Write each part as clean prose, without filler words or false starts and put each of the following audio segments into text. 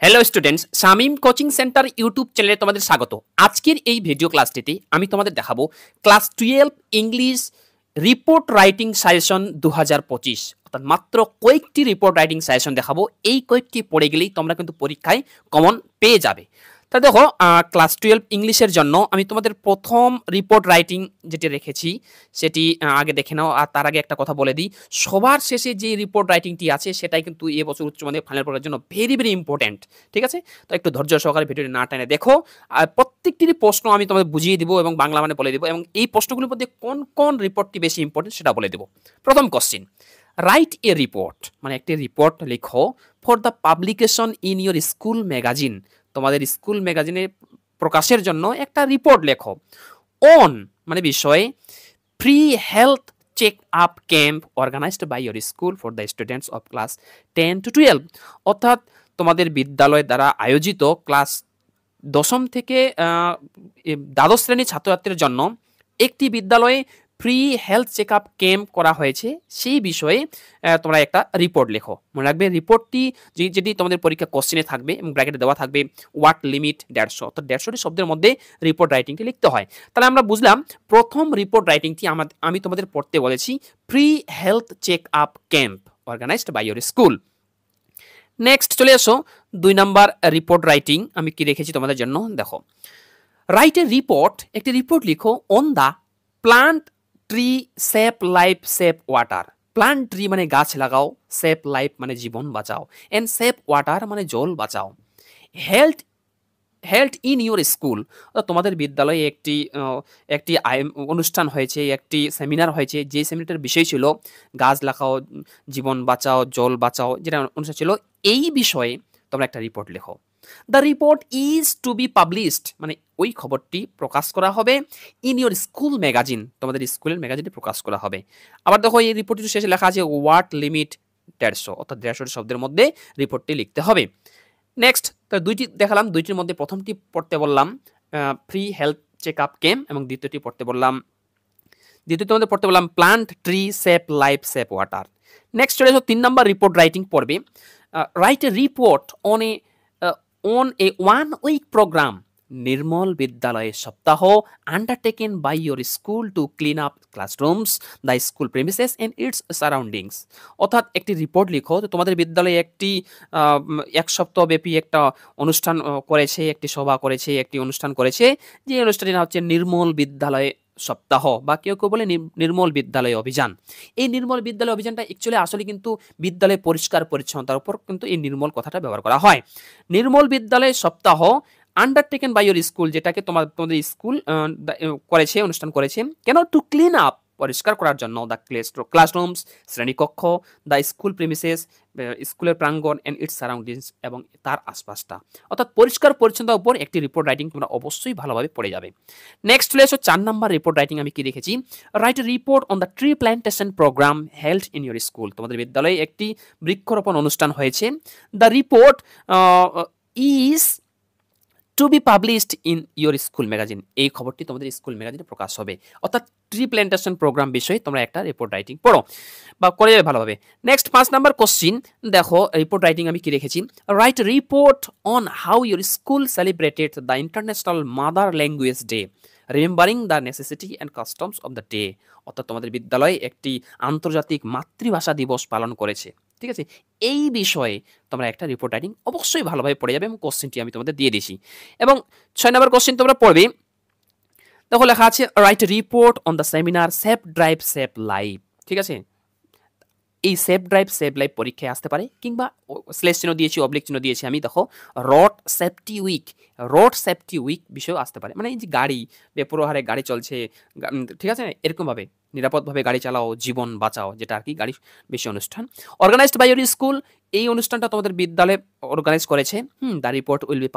Hello students, Shamim coaching centre YouTube চ্যানেলে তোমাদের স্বাগত। আজকের এই ভিডিও ক্লাসটিতে আমি তোমাদের দেখাবো class 12 English report writing suggestion 2025। অর্থাৎ মাত্র কয়েকটি রিপোর্ট রাইটিং সাজেশন দেখাবো। এই কয়েকটি পড়ে গেলেই তোমরা কিন্তু পরীক্ষায় কমন পেয়ে যাবে। তা দেখো, ক্লাস 12 ইংলিশের জন্য আমি তোমাদের প্রথম রিপোর্ট রাইটিং যেটি রেখেছি সেটি আগে দেখে নাও। আর তার আগে একটা কথা বলে দিই, সবার শেষে যে রিপোর্ট রাইটিংটি আছে সেটাই কিন্তু এবছর উচ্চ মাধ্যমিক ফাইনাল পড়ার জন্য ভেরি ভেরি ইম্পর্টেন্ট। ঠিক আছে, তো একটু ধৈর্য সহকারে ভিডিওটি না টেনে দেখো। আর প্রত্যেকটি প্রশ্ন আমি তোমাদের বুঝিয়ে দিব এবং বাংলা মানে বলে দিব, এবং এই প্রশ্নগুলির মধ্যে কোন কোন রিপোর্টটি বেশি ইম্পর্টেন্ট সেটা বলে দেব। প্রথম কোশ্চিন, রাইট এ রিপোর্ট, মানে একটি রিপোর্ট লিখো for the publication in your school magazine. তোমাদের স্কুল ম্যাগাজিনে প্রকাশের জন্য একটা রিপোর্ট লেখো। অন মানে বিষয়ে free health check up camp organised by your school for the students of class 10 to 12। অর্থাৎ তোমাদের বিদ্যালয় দ্বারা আয়োজিত ক্লাস দশম থেকে দ্বাদশ শ্রেণীর ছাত্রছাত্রীর জন্য একটি বিদ্যালয়ে free health check up camp করা হয়েছে, সেই বিষয়ে তোমরা একটা রিপোর্ট লেখো। মনে রাখবে রিপোর্টটি যেটি তোমাদের পরীক্ষা কোশ্চেনে থাকবে এবং ব্র্যাকেটে দেওয়া থাকবে ওয়াট লিমিট 150, অর্থাৎ 150টি শব্দের মধ্যে রিপোর্ট রাইটিংটি লিখতে হয়। তাহলে আমরা বুঝলাম প্রথম রিপোর্ট রাইটিংটি আমি তোমাদের পড়তে বলেছি free health check up camp organised by your school. Next চলে আসো 2 নাম্বার রিপোর্ট রাইটিং আমি কি রেখেছি তোমাদের জন্য। দেখো, রাইট এ রিপোর্ট, একটি রিপোর্ট লিখো on the plant tree save life save water. Plant tree মানে গাছ লাগাও, সেভ লাইফ মানে জীবন বাঁচাও, এন্ড সেভ ওয়াটার মানে জল বাঁচাও। Health held in your school, তোমাদের বিদ্যালয়ে একটি অনুষ্ঠান হয়েছে, একটি সেমিনার হয়েছে, যে সেমিনারটার বিষয় ছিল গাছ লাগাও, জীবন বাঁচাও, জল বাঁচাও, যেটা অনুষ্ঠান ছিল এই বিষয়ে তোমরা একটা রিপোর্ট লেখো। The report is to be published, মানে ওই খবরটি প্রকাশ করা হবে ইন ইউর স্কুল ম্যাগাজিন, তোমাদের স্কুলের ম্যাগাজিনে প্রকাশ করা হবে। আবার দেখো, এই রিপোর্টটির শেষে লেখা আছে ওয়াট লিমিট 150, অর্থাৎ 150 শব্দের মধ্যে রিপোর্টটি লিখতে হবে। নেক্সট, তো দুইটি দেখালাম, দুইটির মধ্যে প্রথমটি পড়তে বললাম free health check up camp, এবং দ্বিতীয়টির মধ্যে পড়তে বললাম plant tree save life save water. Next চলে এসো 3 নাম্বার রিপোর্ট রাইটিং পড়বে। Write a report on a 1 week programme Nirmal Vidyalaya Saptah undertaken by your school to clean up classrooms, the school premises and its surroundings. অর্থাৎ একটি report লিখো, তো তোমাদের বিদ্যালয়ে একটি 1 সপ্তাহ ব্যাপী একটা অনুষ্ঠান করেছে, একটি সভা করেছে, একটি অনুষ্ঠান করেছে, যে অনুষ্ঠানটি নাম হচ্ছে নির্মল বিদ্যালয় সপ্তাহ, বা কেউ কেউ বলে নির্মল বিদ্যালয় অভিযান। এই নির্মল বিদ্যালয় অভিযানটা আসলে কিন্তু বিদ্যালয় পরিষ্কার পরিচ্ছন্নতার উপর কিন্তু এই নির্মল কথাটা ব্যবহার করা হয়। নির্মল Vidyalaya Saptah undertaken by your school, যেটাকে তোমাদের স্কুল করেছে, অনুষ্ঠান করেছে, কেন? টু ক্লিন আপ, পরিষ্কার করার জন্য, দ্য ক্লাসরুমস, শ্রেণীকক্ষ, দ্য স্কুল প্রিমিসেস, স্কুলের প্রাঙ্গণ, এন্ড ইটস সারাউন্ডিংস, এবং তার আশপাশটা। অর্থাৎ পরিষ্কার পরিচ্ছন্নতার উপর একটি রিপোর্ট রাইটিং তোমরা অবশ্যই ভালোভাবে পড়ে যাবে। নেক্সট চলে এসো 4 নাম্বার রিপোর্ট রাইটিং আমি কি রেখেছি। Write a report on the tree plantation programme held in your school, তোমাদের বিদ্যালয়ে একটি বৃক্ষরোপণ অনুষ্ঠান হয়েছে। The report is to be published in your school magazine, এই খবরটি তোমাদের স্কুল ম্যাগাজিনে প্রকাশ হবে। অর্থাৎ ট্রি প্ল্যান্টেশন প্রোগ্রাম বিষয়ে তোমরা একটা রিপোর্ট রাইটিং পড়ো বা করে যাবে ভালোভাবে। নেক্সট 5 নাম্বার কোশ্চিন, দেখো রিপোর্ট রাইটিং আমি কি রেখেছি। Right report on how your school celebrated the international mother language day, remembering the necessity and customs of the day. অর্থাৎ তোমাদের বিদ্যালয়ে একটি আন্তর্জাতিক মাতৃভাষা দিবস পালন করেছে। ঠিক আছে, এই বিষয়ে তোমরা একটা রিপোর্ট রাইটিং অবশ্যই ভালোভাবে পড়ে যাবে, এবং কোশ্চেনটি আমি তোমাদের দিয়ে দিয়েছি। এবং 6 নম্বর কোশ্চেন তোমরা পড়বে। দেখো লেখা আছে right report on the seminar save drive save life. ঠিক আছে, এই সেভ ড্রাইভ সেভ লাইফ পরীক্ষায় আসতে পারে, কিংবা স্লেশ চিহ্ন দিয়েছি, অবলিক চিহ্ন দিয়েছি আমি। দেখো, রোড সেফটি উইক বিষয়েও আসতে পারে, মানে এই যে গাড়ি বেপরোয়া হারে গাড়ি চলছে, ঠিক আছে, এরকমভাবে নিরাপদভাবে গাড়ি চালাও, জীবন বাঁচাও, যেটা আর কি গাড়ি বেশি অনুষ্ঠান। অর্গানাইজড বাই ইউর স্কুল, এই অনুষ্ঠানটা তোমাদের বিদ্যালয়ে অর্গানাইজ করেছে। The report will be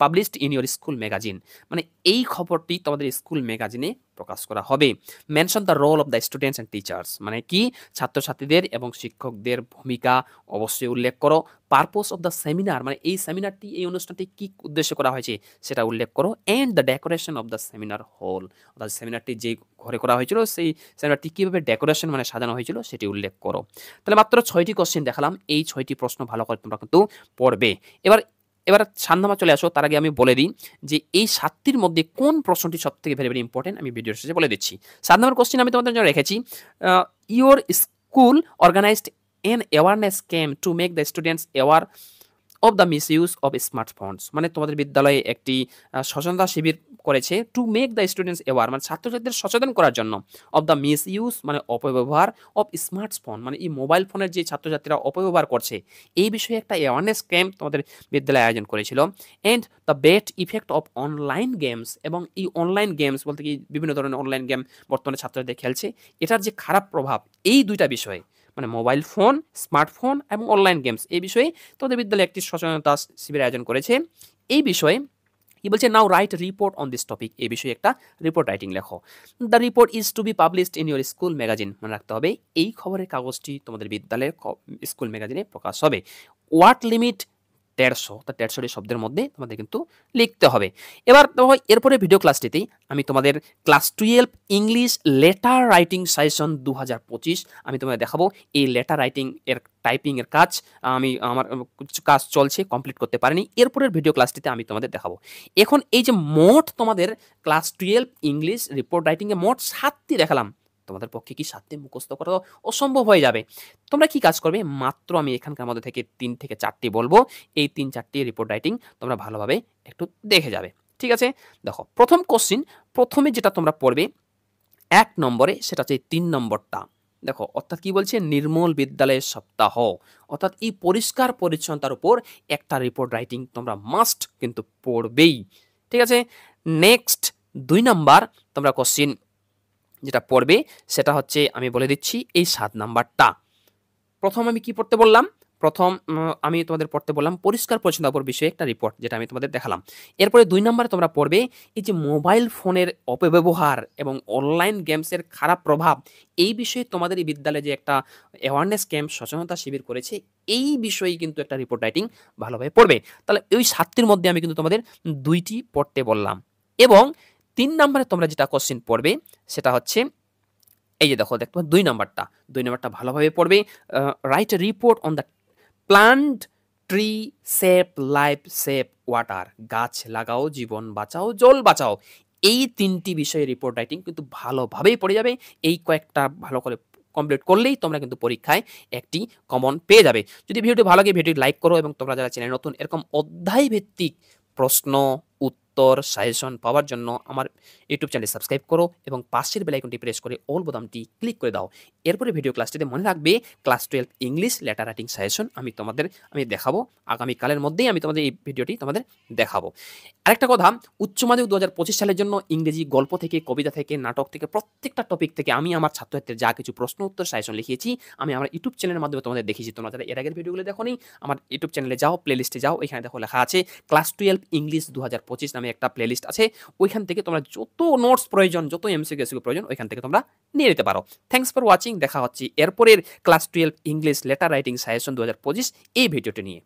published in your school magazine, মানে এই খবরটি তোমাদের স্কুল ম্যাগাজিনে প্রকাশ করা হবে। Mention the role of the students and teachers, মানে কি ছাত্রছাত্রীদের এবং শিক্ষকদের ভূমিকা অবশ্যই উল্লেখ করো। পারপোজ অফ দ্য সেমিনার, মানে এই সেমিনারটি, এই অনুষ্ঠানটি কি উদ্দেশ্য করা হয়েছে সেটা উল্লেখ করো। And the decoration of the seminar hall, অর্থাৎ সেমিনারটি যে ঘরে করা হয়েছিল সেই সেমিনারটি কীভাবে ডেকোরেশন মানে সাজানো হয়েছিল সেটি উল্লেখ করো। তাহলে মাত্র 6টি কোশ্চেন দেখালাম, এই 6টি প্রশ্ন ভালো করে তোমরা কিন্তু পড়বে। এবার এবার 7 নাম্বার চলে আসো, তার আগে আমি বলে দিই যে এই 7টির মধ্যে কোন প্রশ্নটি সবথেকে ভেরি ইম্পর্টেন্ট আমি ভিডিওর শেষে বলে দিচ্ছি। 7 নাম্বার কোশ্চেন আমি তোমাদের জন্য রেখেছি, your school organised an awareness camp to make the students aware of the misuse of smartphones, মানে তোমাদের বিদ্যালয়ে একটি সচেতনতা শিবির করেছে to make the students aware, মানে ছাত্রছাত্রীদের সচেতন করার জন্য, অফ দ্য মিসইউজ মানে অপব্যবহার, অফ স্মার্টফোন মানে এই মোবাইল ফোনের যে ছাত্রছাত্রীরা অপব্যবহার করছে এই বিষয়ে একটা অ্যাওয়ারনেস ক্যাম্প তোমাদের বিদ্যালয়ে আয়োজন করেছিল। And the bed effect of online games, এবং এই অনলাইন গেমস বলতে কি বিভিন্ন ধরনের অনলাইন গেম বর্তমানে ছাত্রদের খেলছে, এটার যে খারাপ প্রভাব এই দুইটা বিষয়ে, মানে মোবাইল ফোন, স্মার্টফোন এবং অনলাইন গেমস, এই বিষয়ে তোমাদের বিদ্যালয়ে একটি সচেতনতা শিবির আয়োজন করেছে। এই বিষয়ে কি বলছে, now write report on this topic, এই বিষয়ে একটা রিপোর্ট রাইটিং লেখো। The report is to be published in your school magazine, মনে রাখতে হবে এই খবরের কাগজটি তোমাদের বিদ্যালয়ের স্কুল ম্যাগাজিনে প্রকাশ হবে। ওয়ার্ড লিমিট 150, তা 150টি শব্দের মধ্যে তোমাদের কিন্তু লিখতে হবে। এবার দেখো এরপরে ভিডিও ক্লাসটিতেই আমি তোমাদের class 12 English letter writing suggestion 2025 আমি তোমাদের দেখাবো। এই লেটার রাইটিং এর টাইপিং এর কাজ আমার কিছু কাজ চলছে, কমপ্লিট করতে পারিনি, এরপরের ভিডিও ক্লাসটিতে আমি তোমাদের দেখাবো। এখন এই যে মোট তোমাদের ক্লাস 12 ইংলিশ রিপোর্ট রাইটিং এ মোট 7টি দেখালাম, তোমাদের পক্ষে কি 7টি মুখস্থ করা অসম্ভব হয়ে যাবে? তোমরা কি কাজ করবে, মাত্র আমি এখানকার মধ্যে থেকে 3 থেকে 4টি বলবো, এই 3-4টি রিপোর্ট রাইটিং তোমরা ভালোভাবে একটু দেখে যাবে, ঠিক আছে? দেখো প্রথম কোশ্চিন, প্রথমে যেটা তোমরা পড়বে 1 নম্বরে, সেটা হচ্ছে 3 নম্বরটা। দেখো অর্থাৎ কি বলছে, নির্মল বিদ্যালয়ের সপ্তাহ, অর্থাৎ এই পরিষ্কার পরিচ্ছন্নতার উপর একটা রিপোর্ট রাইটিং তোমরা মাস্ট কিন্তু পড়বেই, ঠিক আছে? নেক্সট 2 নাম্বার তোমরা কোশ্চিন যেটা পড়বে সেটা হচ্ছে আমি বলে দিচ্ছি এই 7 নাম্বারটা। প্রথম আমি কি পড়তে বললাম, প্রথম আমি তোমাদের পড়তে বললাম পরিষ্কার পরিচ্ছন্নতার বিষয়ে একটা রিপোর্ট, যেটা আমি তোমাদের দেখালাম। এরপরে 2 নম্বরে তোমরা পড়বে এই যে মোবাইল ফোনের অপব্যবহার এবং অনলাইন গেমসের খারাপ প্রভাব, এই বিষয়ে তোমাদের এই বিদ্যালয়ে যে একটা অ্যাওয়ারনেস ক্যাম্প সচেতনতা শিবির করেছে এই বিষয়ে কিন্তু একটা রিপোর্ট রাইটিং ভালোভাবে পড়বে। তাহলে ওই 7টির মধ্যে আমি কিন্তু তোমাদের 2টি পড়তে বললাম। এবং 3 নম্বরে তোমরা যেটা কোশ্চেন পড়বে সেটা হচ্ছে এই যে দেখো, দেখো 2 নাম্বারটা ভালোভাবে পড়বে। Write a report on the plant tree save life save water, গাছ লাগাও জীবন বাঁচাও জল বাঁচাও, এই 3টি বিষয়ে রিপোর্ট রাইটিং কিন্তু ভালোভাবেই পড়ে যাবে। এই কয়েকটা ভালো করে কমপ্লিট করলেই তোমরা কিন্তু পরীক্ষায় একটি কমন পেয়ে যাবে। যদি ভিডিওটি ভালো লাগে ভিডিওটি লাইক করো, এবং তোমরা যারা চ্যানেল নতুন এরকম অধ্যায় ভিত্তিক প্রশ্ন উত্তর সাজেশন পাওয়ার জন্য আমার ইউটিউব চ্যানেল সাবস্ক্রাইব করো এবং পাশের বেল আইকনটি প্রেস করে অল বোতামটি ক্লিক করে দাও। এরপরে ভিডিও ক্লাসটিতে মনে রাখবে class 12 English letter writing suggestion আমি দেখাবো আগামীকালের মধ্যেই, আমি তোমাদের এই ভিডিওটি তোমাদের দেখাবো। আরেকটা কথা, উচ্চ মাধ্যমিক 2025 সালের জন্য ইংরেজি গল্প থেকে, কবিতা থেকে, নাটক থেকে, প্রত্যেকটা টপিক থেকে আমি আমার ছাত্রছাত্রীদের যা কিছু প্রশ্ন উত্তর সাজেশন লিখিয়েছি আমি আমার ইউটিউব চ্যানেলের মাধ্যমে তোমাদের দেখিয়েছি। তোমরা যারা এর আগের ভিডিওগুলো দেখোনি আমার ইউটিউব চ্যানেলে যাও, প্লেলিস্টে যাও, এখানে দেখো লেখা আছে ক্লাস 12 ইংলিশ 2025 নামে একটা প্লেলিস্ট আছে, ওইখান থেকে তোমরা যত নোটস প্রয়োজন, যত এমসিকিউ প্রয়োজন ওইখান থেকে তোমরা নিয়ে নিতে পারো। থ্যাঙ্কস ফর ওয়াচিং, দেখা হচ্ছে এরপরের class 12 English letter writing suggestion 2025 এই ভিডিওটি নিয়ে।